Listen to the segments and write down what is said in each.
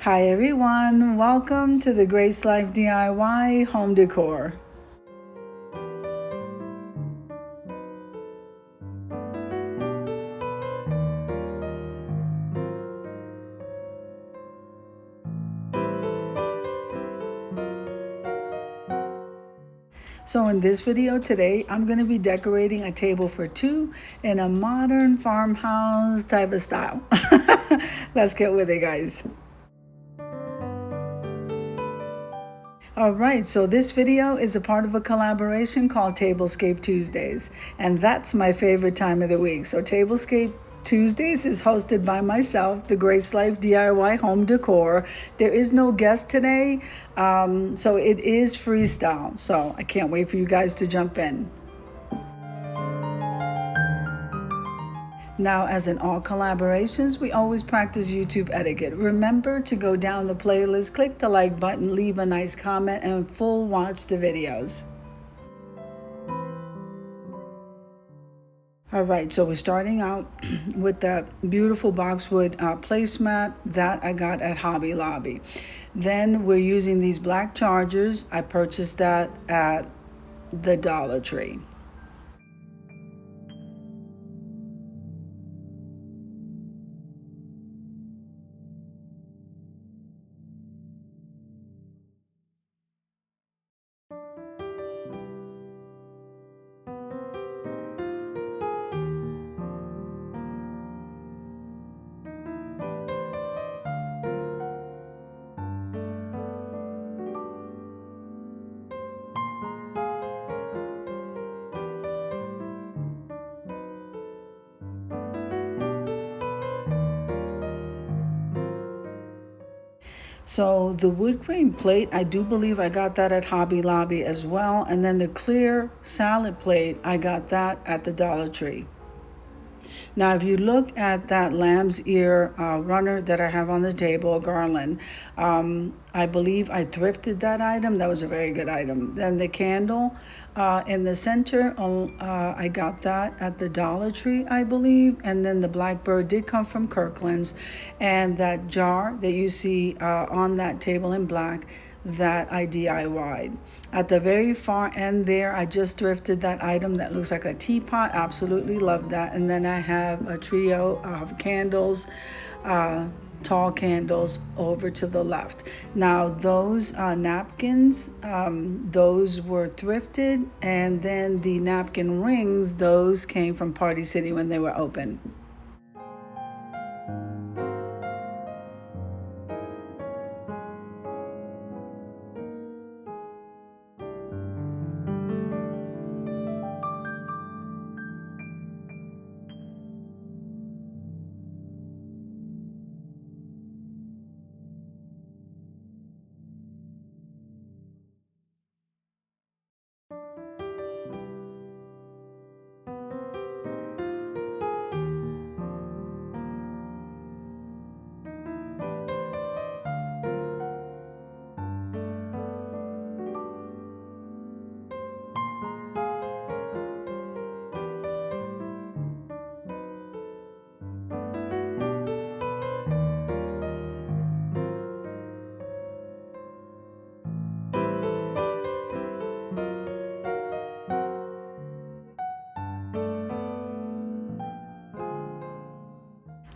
Hi everyone, welcome to the Grace Life DIY home decor. So in this video today, I'm going to be decorating a table for two in a modern farmhouse type of style. Let's get with it, guys. All right, so this video is a part of a collaboration called TABLESCAPE Tuesdays, and that's my favorite time of the week. So TABLESCAPE Tuesdays is hosted by myself, the Grace Life DIY home decor. There is no guest today, so it is freestyle. So I can't wait for you guys to jump in. Now, as in all collaborations, we always practice YouTube etiquette. Remember to go down the playlist, click the like button, leave a nice comment, and full watch the videos. All right, so we're starting out with that beautiful boxwood placemat that I got at Hobby Lobby. Then we're using these black chargers. I purchased that at the Dollar Tree. So the wood grain plate, I do believe I got that at Hobby Lobby as well. And then the clear salad plate, I got that at the Dollar Tree. Now, if you look at that lamb's ear runner that I have on the table, a garland, I believe I thrifted that item. That was a very good item. Then the candle in the center, I got that at the Dollar Tree, I believe. And then the blackbird did come from Kirkland's. And that jar that you see on that table in black, that I DIY'd. At the very far end there, I just thrifted that item that looks like a teapot. Absolutely love that. And then I have a trio of candles, tall candles over to the left. Now those napkins, those were thrifted, and then the napkin rings, those came from Party City when they were open.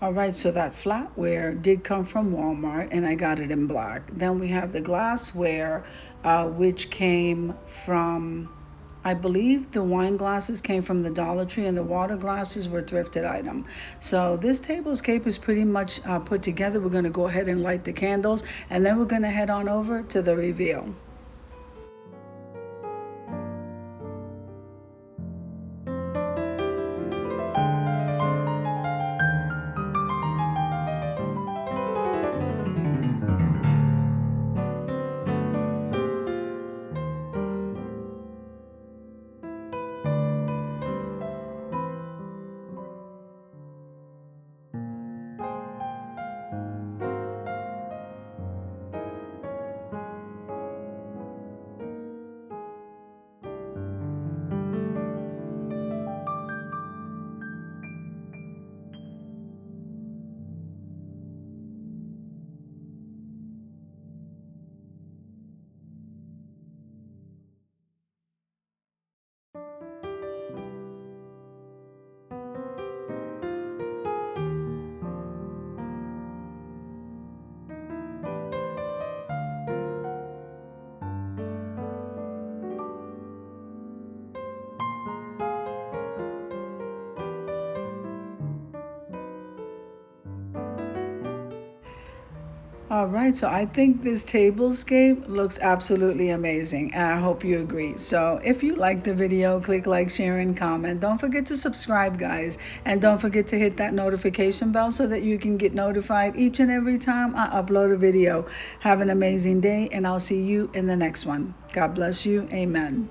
All right, so that flatware did come from Walmart and I got it in black. Then we have the glassware, which came from, I believe the wine glasses came from the Dollar Tree and the water glasses were thrifted item. So this tablescape is pretty much put together. We're gonna go ahead and light the candles and then we're gonna head on over to the reveal. All right, so I think this tablescape looks absolutely amazing, and I hope you agree. So if you like the video, click like, share, and comment. Don't forget to subscribe, guys, and don't forget to hit that notification bell so that you can get notified each and every time I upload a video. Have an amazing day, and I'll see you in the next one. God bless you. Amen.